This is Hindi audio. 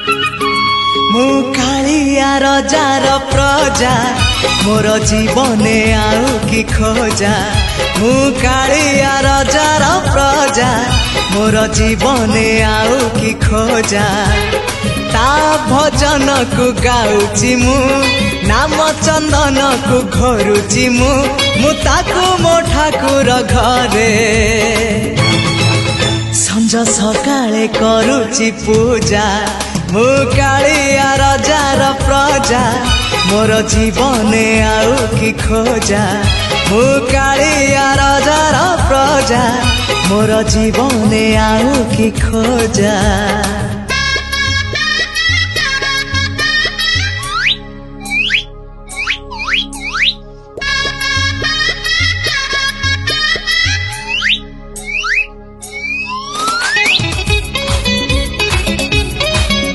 मु कालिया रजार प्रजा मोर जीवने आउ कि खोजा मु कालिया रजार प्रजा मोर जीवने आउ कि खोजा ता भजन को गाउची मु नाम चंदन को घरुची मु ताकू मो ठाकुर घरे संज सकाळे करूची पूजा मु कालिया रजार प्रजा मोर जीवने आउ कि खोजा मु कालिया रजार प्रजा मोर जीवने आउ कि खोजा।